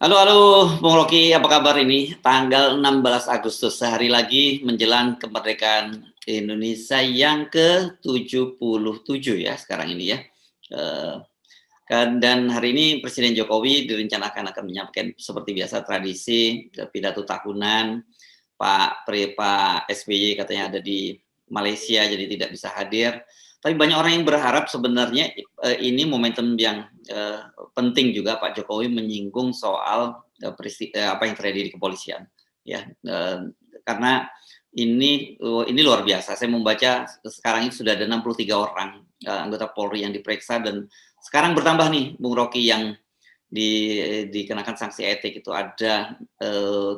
Halo, halo, Bung Rocky, apa kabar ini? Tanggal 16 Agustus, sehari lagi menjelang kemerdekaan Indonesia yang ke-77 ya sekarang ini ya. Eh, dan hari ini Presiden Jokowi direncanakan akan menyampaikan seperti biasa tradisi pidato tahunan. Pak SBY katanya ada di Malaysia jadi tidak bisa hadir. Tapi banyak orang yang berharap sebenarnya ini momentum yang penting juga Pak Jokowi menyinggung soal apa yang terjadi di kepolisian, ya, karena ini luar biasa. Saya membaca sekarang ini sudah ada 63 orang anggota Polri yang diperiksa dan sekarang bertambah nih, Bung Rocky, yang dikenakan sanksi etik itu ada 36.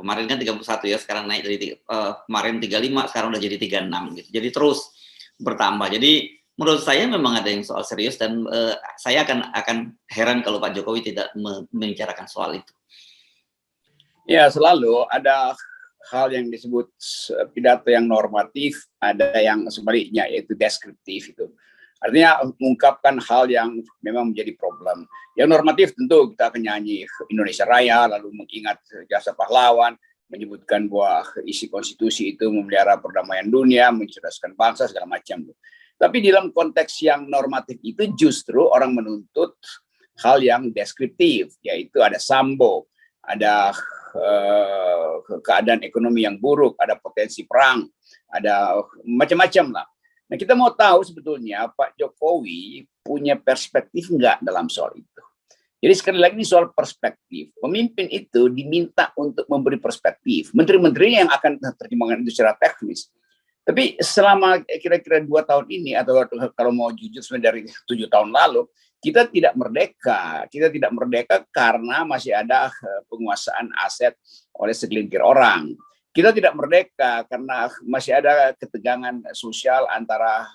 Kemarin kan 31 ya, sekarang naik dari kemarin 35, sekarang udah jadi 36 gitu. Jadi terus bertambah. Jadi menurut saya memang ada yang soal serius dan saya akan heran kalau Pak Jokowi tidak membicarakan soal itu. Ya, selalu ada hal yang disebut pidato yang normatif, ada yang sebaliknya yaitu deskriptif itu. Artinya mengungkapkan hal yang memang menjadi problem. Yang normatif tentu kita akan nyanyi Indonesia Raya, lalu mengingat jasa pahlawan, menyebutkan bahwa isi konstitusi itu memelihara perdamaian dunia, mencerdaskan bangsa, segala macam. Tapi dalam konteks yang normatif itu justru orang menuntut hal yang deskriptif, yaitu ada Sambo, ada keadaan ekonomi yang buruk, ada potensi perang, ada macam-macam lah. Nah, kita mau tahu sebetulnya Pak Jokowi punya perspektif enggak dalam soal itu. Jadi sekali lagi ini soal perspektif. Pemimpin itu diminta untuk memberi perspektif. Menteri-menterinya yang akan terjemahkan itu secara teknis. Tapi selama kira-kira 2 tahun ini, atau kalau mau jujur sebenarnya dari 7 tahun lalu, kita tidak merdeka. Kita tidak merdeka karena masih ada penguasaan aset oleh segelintir orang. Kita tidak merdeka karena masih ada ketegangan sosial antara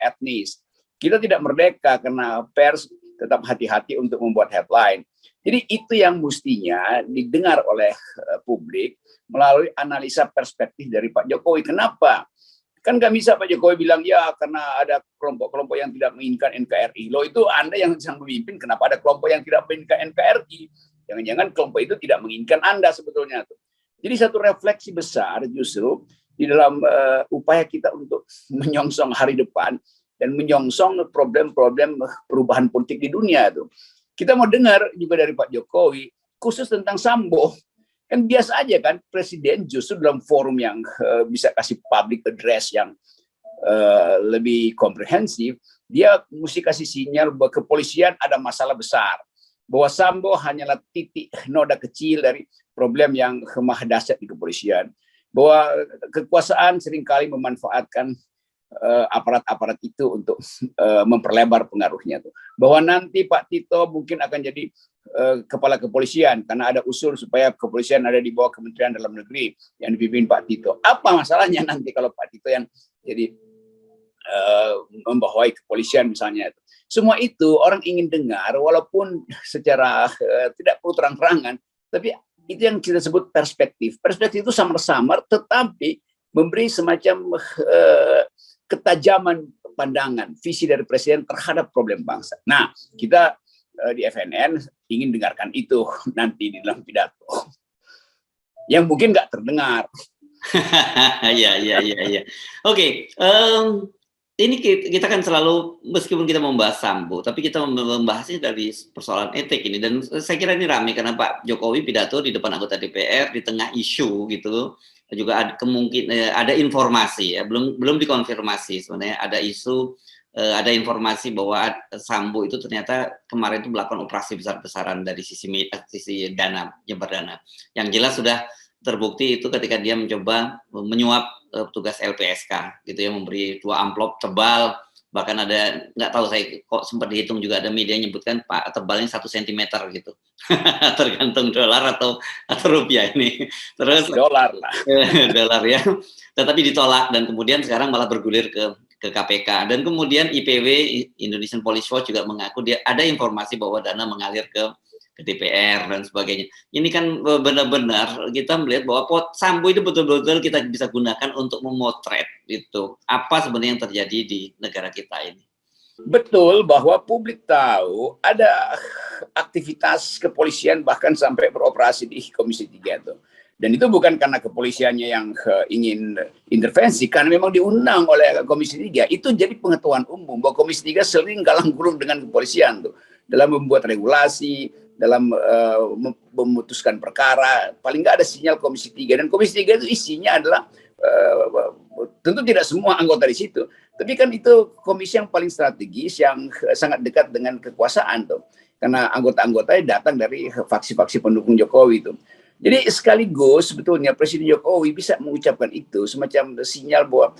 etnis. Kita tidak merdeka karena pers tetap hati-hati untuk membuat headline. Jadi itu yang mestinya didengar oleh publik melalui analisa perspektif dari Pak Jokowi. Kenapa? Kan nggak bisa Pak Jokowi bilang, ya karena ada kelompok-kelompok yang tidak menginginkan NKRI. Loh, itu Anda yang sedang memimpin, kenapa ada kelompok yang tidak menginginkan NKRI? Jangan-jangan kelompok itu tidak menginginkan Anda sebetulnya. Jadi satu refleksi besar justru di dalam upaya kita untuk menyongsong hari depan dan menyongsong problem-problem perubahan politik di dunia itu. Kita mau dengar juga dari Pak Jokowi khusus tentang Sambo. Kan biasa aja kan presiden justru dalam forum yang bisa kasih public address yang lebih komprehensif, dia mesti kasih sinyal bahwa kepolisian ada masalah besar, bahwa Sambo hanyalah titik noda kecil dari problem yang maha dahsyat di kepolisian, bahwa kekuasaan seringkali memanfaatkan aparat-aparat itu untuk memperlebar pengaruhnya tuh. Bahwa nanti Pak Tito mungkin akan jadi kepala kepolisian karena ada usul supaya kepolisian ada di bawah Kementerian Dalam Negeri yang dipimpin Pak Tito. Apa masalahnya nanti kalau Pak Tito yang jadi membawahi kepolisian misalnya? Semua itu orang ingin dengar walaupun secara tidak perlu terang-terangan, tapi itu yang kita sebut perspektif. Perspektif itu samar-samar tetapi memberi semacam ketajaman pandangan, visi dari presiden terhadap problem bangsa. Nah, kita di FNN ingin dengarkan itu nanti di dalam pidato. Yang mungkin nggak terdengar. Ya. Oke, ini kita kan selalu, meskipun kita membahas Sambo, tapi kita membahasnya dari persoalan etik ini. Dan saya kira ini ramai karena Pak Jokowi pidato di depan anggota DPR di tengah isu gitu. Juga ada kemungkinan ada informasi ya, belum dikonfirmasi sebenarnya ada isu, ada informasi bahwa Sambo itu ternyata kemarin itu melakukan operasi besar-besaran dari sisi dana, nyebar dana. Yang jelas sudah terbukti itu ketika dia mencoba menyuap petugas LPSK gitu ya, memberi 2 amplop tebal, bahkan ada, nggak tahu saya kok sempat dihitung juga, ada media menyebutkan Pak tebalnya 1 cm gitu. Tergantung dolar atau rupiah ini. Terus dolar lah. Dolar ya. Tetapi ditolak dan kemudian sekarang malah bergulir ke KPK. Dan kemudian IPW, Indonesian Police Watch, juga mengaku dia ada informasi bahwa dana mengalir ke DPR dan sebagainya. Ini kan benar-benar kita melihat bahwa Sambo itu betul-betul kita bisa gunakan untuk memotret itu apa sebenarnya yang terjadi di negara kita ini. Betul bahwa publik tahu ada aktivitas kepolisian bahkan sampai beroperasi di Komisi 3 tuh. Dan itu bukan karena kepolisiannya yang ingin intervensi, karena memang diundang oleh Komisi 3. Itu jadi pengetahuan umum bahwa Komisi 3 sering galang gulung dengan kepolisian tuh dalam membuat regulasi, dalam memutuskan perkara. Paling nggak ada sinyal Komisi 3, dan Komisi 3 itu isinya adalah tentu tidak semua anggota di situ, tapi kan itu komisi yang paling strategis, yang sangat dekat dengan kekuasaan tuh, karena anggota-anggotanya datang dari faksi-faksi pendukung Jokowi itu. Jadi sekaligus sebetulnya Presiden Jokowi bisa mengucapkan itu semacam sinyal bahwa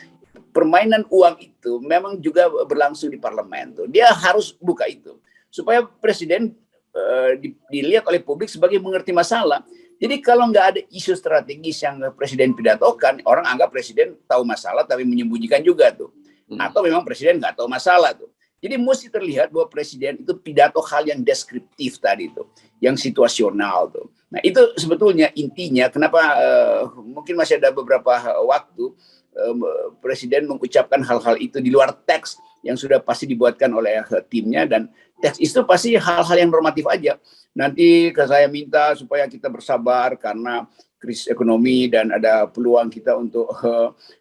permainan uang itu memang juga berlangsung di parlemen tuh. Dia harus buka itu supaya Presiden dilihat oleh publik sebagai mengerti masalah. Jadi kalau nggak ada isu strategis yang Presiden pidatokan, orang anggap Presiden tahu masalah tapi menyembunyikan juga tuh. Atau memang Presiden nggak tahu masalah tuh. Jadi mesti terlihat bahwa Presiden itu pidato hal yang deskriptif tadi tuh, yang situasional tuh. Nah itu sebetulnya intinya kenapa mungkin masih ada beberapa waktu Presiden mengucapkan hal-hal itu di luar teks yang sudah pasti dibuatkan oleh timnya, dan teks itu pasti hal-hal yang normatif aja. Nanti saya minta supaya kita bersabar karena krisis ekonomi dan ada peluang kita untuk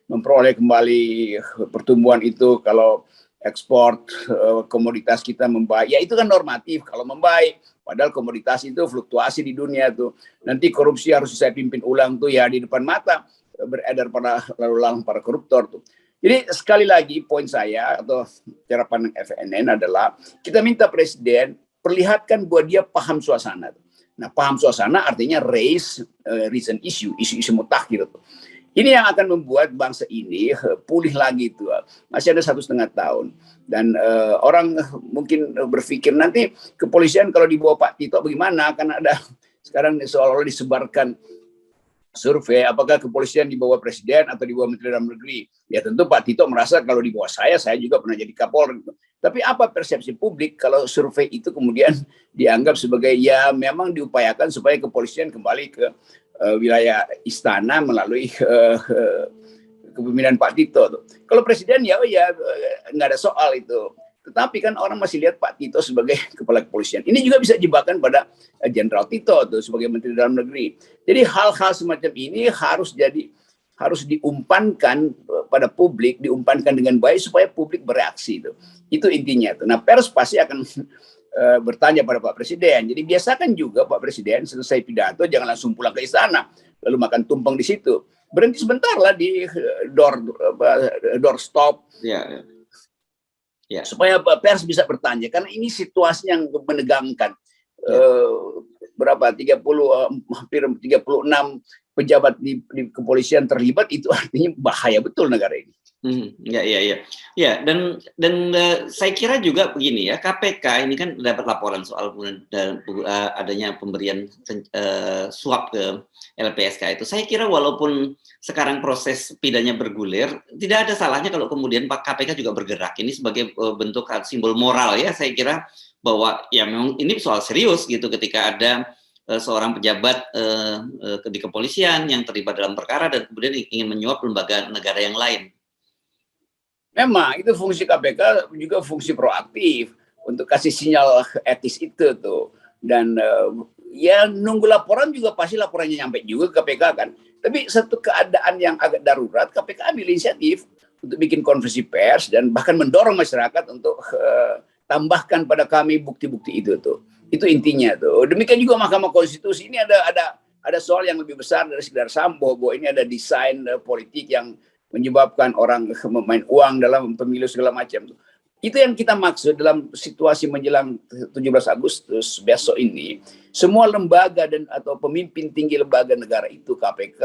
memperoleh kembali pertumbuhan itu kalau ekspor komoditas kita membaik. Ya itu kan normatif kalau membaik. Padahal komoditas itu fluktuasi di dunia tuh. Nanti korupsi harus saya pimpin ulang tuh ya di depan mata beredar pada lalu lalang para koruptor tuh. Jadi sekali lagi poin saya atau cara pandang FNN adalah kita minta Presiden perlihatkan bahwa dia paham suasana. Nah, paham suasana artinya raise recent issue, isu-isu mutakhir. Ini yang akan membuat bangsa ini pulih lagi itu. Masih ada 1,5 tahun. Dan orang mungkin berpikir nanti kepolisian kalau di bawah Pak Tito bagaimana? Karena ada sekarang seolah-olah disebarkan survei apakah kepolisian di bawah Presiden atau di bawah Menteri Dalam Negeri. Ya tentu Pak Tito merasa kalau di bawah saya juga pernah jadi Kapolri. Tapi apa persepsi publik kalau survei itu kemudian dianggap sebagai ya memang diupayakan supaya kepolisian kembali ke wilayah istana melalui kepemimpinan Pak Tito. Kalau Presiden ya nggak ada soal itu. Tetapi kan orang masih lihat Pak Tito sebagai kepala kepolisian. Ini juga bisa jebakan pada Jenderal Tito tuh sebagai Menteri Dalam Negeri. Jadi hal-hal semacam ini harus diumpankan pada publik, diumpankan dengan baik supaya publik bereaksi itu. Itu intinya tuh. Nah, pers pasti akan bertanya pada Pak Presiden. Jadi biasakan juga Pak Presiden selesai pidato jangan langsung pulang ke istana lalu makan tumpeng di situ. Berhenti sebentar lah di doorstop. Ya. Ya. Supaya pers bisa bertanya karena ini situasi yang menegangkan. Berapa 30 hampir 36 pejabat di kepolisian terlibat, itu artinya bahaya betul negara ini. Ya, dan saya kira juga begini ya, KPK ini kan dapat laporan soal adanya pemberian suap ke LPSK itu. Saya kira walaupun sekarang proses pidana bergulir, tidak ada salahnya kalau kemudian Pak KPK juga bergerak. Ini sebagai bentuk simbol moral ya, saya kira bahwa ya memang ini soal serius gitu ketika ada seorang pejabat di kepolisian yang terlibat dalam perkara dan kemudian ingin menyuap lembaga negara yang lain. Memang itu fungsi KPK juga fungsi proaktif untuk kasih sinyal etis itu tuh. Dan ya nunggu laporan juga pasti laporannya nyampe juga ke KPK kan. Tapi satu keadaan yang agak darurat, KPK ambil inisiatif untuk bikin konferensi pers dan bahkan mendorong masyarakat untuk tambahkan pada kami bukti-bukti itu tuh. Itu intinya tuh. Demikian juga Mahkamah Konstitusi ini ada soal yang lebih besar dari sekedar Sambo, bahwa ini ada desain politik yang menyebabkan orang memain uang dalam pemilu segala macam. Itu yang kita maksud dalam situasi menjelang 17 Agustus besok ini. Semua lembaga dan atau pemimpin tinggi lembaga negara itu, KPK,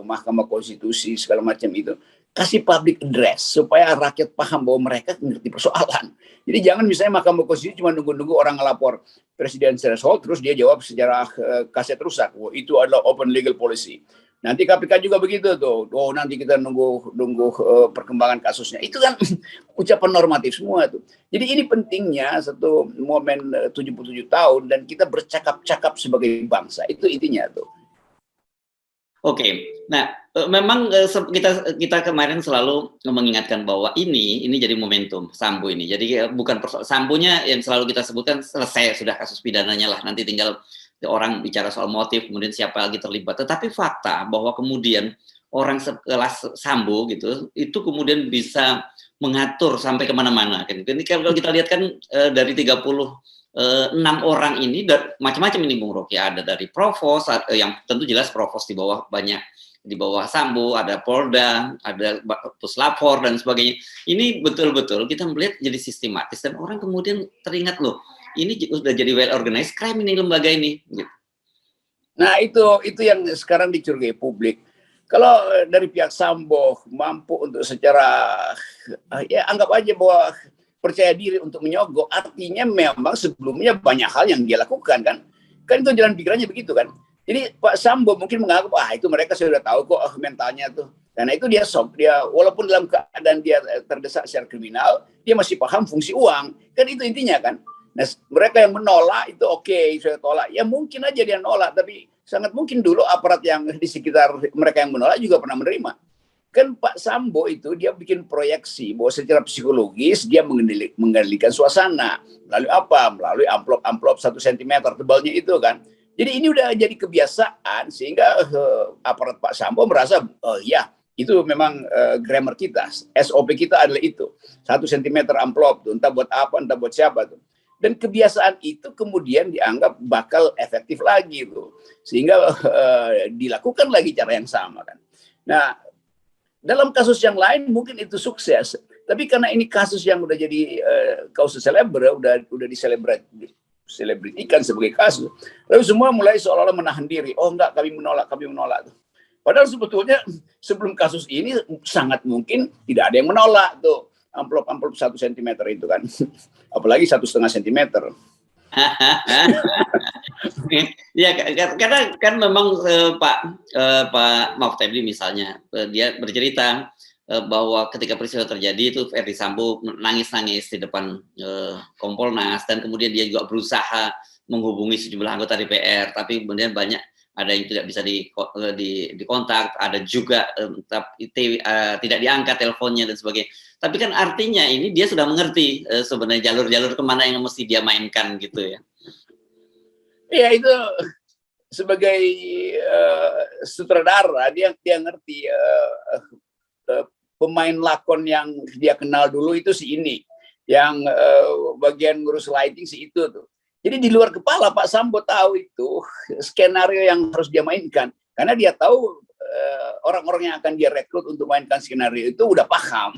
Mahkamah Konstitusi, segala macam itu, kasih public address supaya rakyat paham bahwa mereka ngerti persoalan. Jadi jangan misalnya Mahkamah Konstitusi cuma nunggu-nunggu orang ngelapor presiden threshold terus dia jawab secara kaset rusak. Oh, itu adalah open legal policy. Nanti KPK juga begitu tuh. Oh, nanti kita nunggu perkembangan kasusnya. Itu kan ucapan normatif semua tuh. Jadi ini pentingnya satu momen 77 tahun dan kita bercakap-cakap sebagai bangsa. Itu intinya tuh. Oke. Nah, Memang kita kemarin selalu mengingatkan bahwa ini jadi momentum Sambo ini. Jadi bukan Sambonya yang selalu kita sebutkan selesai sudah kasus pidananya lah. Nanti tinggal orang bicara soal motif, kemudian siapa lagi terlibat. Tetapi fakta bahwa kemudian orang sekelas Sambo gitu, itu kemudian bisa mengatur sampai kemana-mana. Ini kalau kita lihat kan dari 36 orang ini macam-macam ini Bung Rocky, ada dari Provos, yang tentu jelas Provos di bawah banyak di bawah Sambo, ada Polda, ada Puslapor dan sebagainya. Ini betul-betul kita melihat jadi sistematis dan orang kemudian teringat loh, ini sudah jadi well organized crime ini lembaga ini. Gitu. Nah itu yang sekarang dicurigai publik. Kalau dari pihak Sambo mampu untuk secara ya anggap aja bahwa percaya diri untuk menyogok, artinya memang sebelumnya banyak hal yang dia lakukan kan itu jalan pikirannya begitu kan. Jadi Pak Sambo mungkin menganggap itu mereka sudah tahu kok mentalnya tuh. Karena itu dia walaupun dalam keadaan dia terdesak secara kriminal, dia masih paham fungsi uang. Kan itu intinya kan. Nah, mereka yang menolak itu oke, saya tolak. Ya mungkin aja dia nolak, tapi sangat mungkin dulu aparat yang di sekitar mereka yang menolak juga pernah menerima. Kan Pak Sambo itu dia bikin proyeksi bahwa secara psikologis dia mengendalikan suasana. Melalui apa? Melalui amplop 1 cm tebalnya itu kan. Jadi ini udah jadi kebiasaan sehingga aparat Pak Sambo merasa ya itu memang grammar kita, SOP kita adalah itu 1 cm amplop tuh, entah buat apa, entah buat siapa tuh. Dan kebiasaan itu kemudian dianggap bakal efektif lagi tuh, sehingga dilakukan lagi cara yang sama kan. Nah dalam kasus yang lain mungkin itu sukses, tapi karena ini kasus yang udah jadi kasus selebriti, udah diselebritikan sebagai kasus. Lalu semua mulai seolah-olah menahan diri. Oh enggak, kami menolak. Padahal sebetulnya sebelum kasus ini sangat mungkin tidak ada yang menolak tuh amplop 1 cm itu kan. Apalagi 1,5 cm. Ya, karena kan memang Pak Maaf Tebli misalnya, dia bercerita bahwa ketika peristiwa terjadi itu Ferdi Sambo nangis-nangis di depan Kompolnas dan kemudian dia juga berusaha menghubungi sejumlah anggota DPR, tapi kemudian banyak ada yang tidak bisa dikontak, ada juga tidak diangkat teleponnya dan sebagainya. Tapi kan artinya ini dia sudah mengerti sebenarnya jalur-jalur kemana yang mesti dia mainkan gitu ya. Ya itu sebagai sutradara dia ngerti pemain lakon yang dia kenal dulu itu si ini, yang bagian ngurus lighting si itu tuh. Jadi di luar kepala Pak Sambo tahu itu skenario yang harus dia mainkan, karena dia tahu orang-orang yang akan dia rekrut untuk mainkan skenario itu udah paham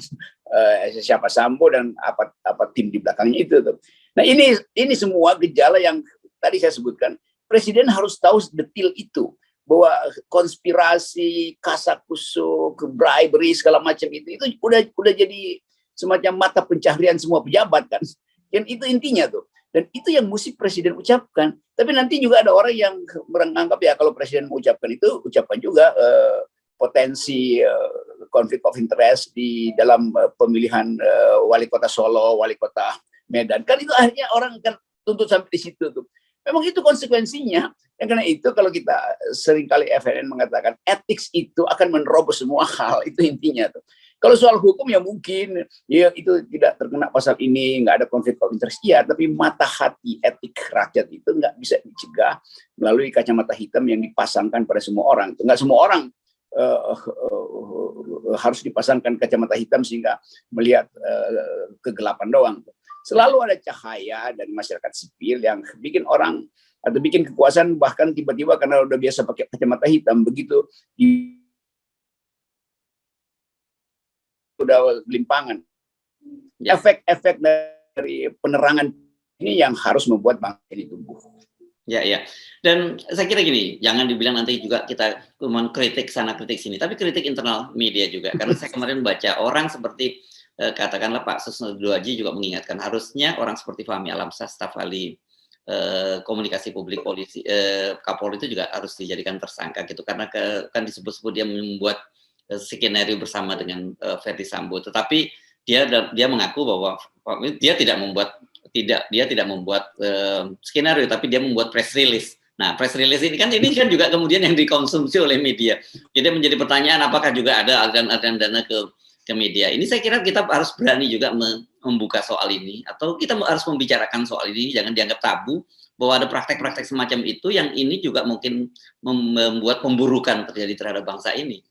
siapa Sambo dan apa tim di belakangnya itu tuh. Nah ini semua gejala yang tadi saya sebutkan. Presiden harus tahu detail itu, bahwa konspirasi, kasakusuk, bribery segala macam itu udah jadi semacam mata pencaharian semua pejabat kan. Dan itu intinya tuh. Dan itu yang mesti presiden ucapkan. Tapi nanti juga ada orang yang menganggap ya kalau presiden mengucapkan itu, ucapkan juga potensi konflik of interest di dalam pemilihan wali kota Solo, wali kota Medan. Kan itu akhirnya orang kan tuntut sampai di situ tuh. Memang itu konsekuensinya. Yang karena itu kalau kita seringkali FNN mengatakan etik itu akan menerobos semua hal, itu intinya tuh. Kalau soal hukum ya mungkin ya itu tidak terkena pasal ini, nggak ada konflik of interest ya, tapi mata hati etik rakyat itu nggak bisa dicegah melalui kacamata hitam yang dipasangkan pada semua orang. Nggak semua orang harus dipasangkan kacamata hitam sehingga melihat kegelapan doang. Selalu ada cahaya dari masyarakat sipil yang bikin orang atau bikin kekuasaan bahkan tiba-tiba karena udah biasa pakai kacamata hitam begitu udah limpangan. Efek-efek dari penerangan ini yang harus membuat bangsa ini tumbuh. Ya. Dan saya kira gini, jangan dibilang nanti juga kita cuma kritik sana kritik sini, tapi kritik internal media juga. Karena saya kemarin baca orang seperti katakanlah Pak Susno Duaji juga mengingatkan harusnya orang seperti Fahmi Alamsyah, staf ahli komunikasi publik polisi, Kapolri itu juga harus dijadikan tersangka gitu, karena kan disebut-sebut dia membuat skenario bersama dengan Ferdi Sambo, tetapi dia mengaku bahwa dia tidak membuat skenario, tapi dia membuat press release Nah, press release ini kan juga kemudian yang dikonsumsi oleh media. Jadi menjadi pertanyaan apakah juga ada aliran dana ke media. Ini saya kira kita harus berani juga membuka soal ini, atau kita harus membicarakan soal ini, jangan dianggap tabu bahwa ada praktek-praktek semacam itu yang ini juga mungkin membuat pemburukan terjadi terhadap bangsa ini.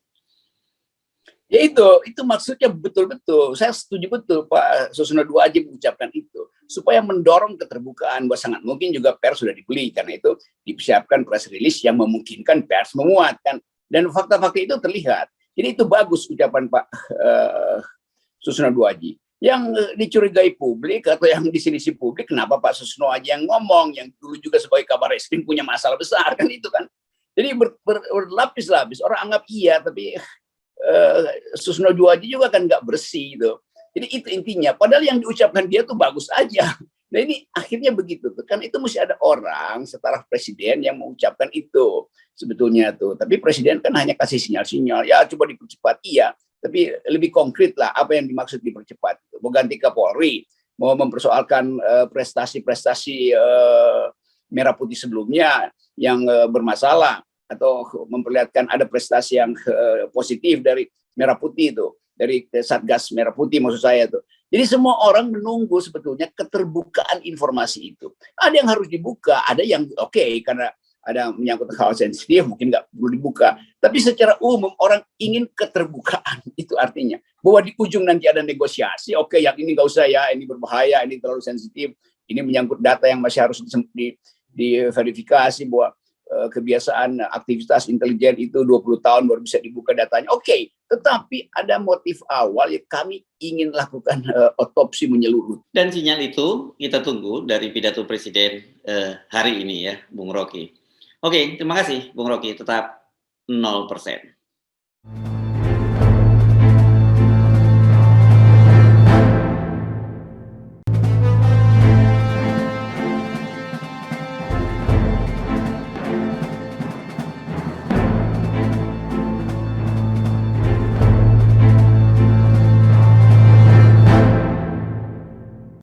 Ya itu maksudnya betul-betul. Saya setuju betul Pak Susno Duaji mengucapkan itu. Supaya mendorong keterbukaan, bahwa sangat mungkin juga pers sudah dibeli. Karena itu dipersiapkan press release yang memungkinkan pers memuatkan. Dan fakta-fakta itu terlihat. Jadi itu bagus ucapan Pak Susno Duaji. Yang dicurigai publik atau yang disinisi publik, kenapa Pak Susno aja yang ngomong, yang dulu juga sebagai kabar eskrim punya masalah besar, kan itu kan. Jadi berlapis-lapis. Orang anggap iya, tapi Susno Duaji juga kan nggak bersih gitu. Jadi itu intinya. Padahal yang diucapkan dia tuh bagus aja. Nah ini akhirnya begitu tuh. Kan itu mesti ada orang setara presiden yang mengucapkan itu sebetulnya tuh. Tapi presiden kan hanya kasih sinyal-sinyal. Ya coba dipercepat. Iya. Tapi lebih konkret lah apa yang dimaksud dipercepat. Mau ganti Kapolri, mau mempersoalkan prestasi-prestasi Merah Putih sebelumnya yang bermasalah, atau memperlihatkan ada prestasi yang positif dari Merah Putih itu, dari Satgas Merah Putih maksud saya itu. Jadi semua orang menunggu sebetulnya keterbukaan informasi itu. Ada yang harus dibuka, ada yang oke, karena ada menyangkut hal sensitif mungkin nggak perlu dibuka. Tapi secara umum orang ingin keterbukaan. Itu artinya bahwa di ujung nanti ada negosiasi, oke, yang ini nggak usah ya, ini berbahaya, ini terlalu sensitif, ini menyangkut data yang masih harus diverifikasi, bahwa kebiasaan aktivitas intelijen itu 20 tahun baru bisa dibuka datanya. Oke, tetapi ada motif awal ya, kami ingin lakukan otopsi menyeluruh. Dan sinyal itu kita tunggu dari pidato Presiden hari ini ya, Bung Rocky. Oke, terima kasih Bung Rocky, tetap 0%.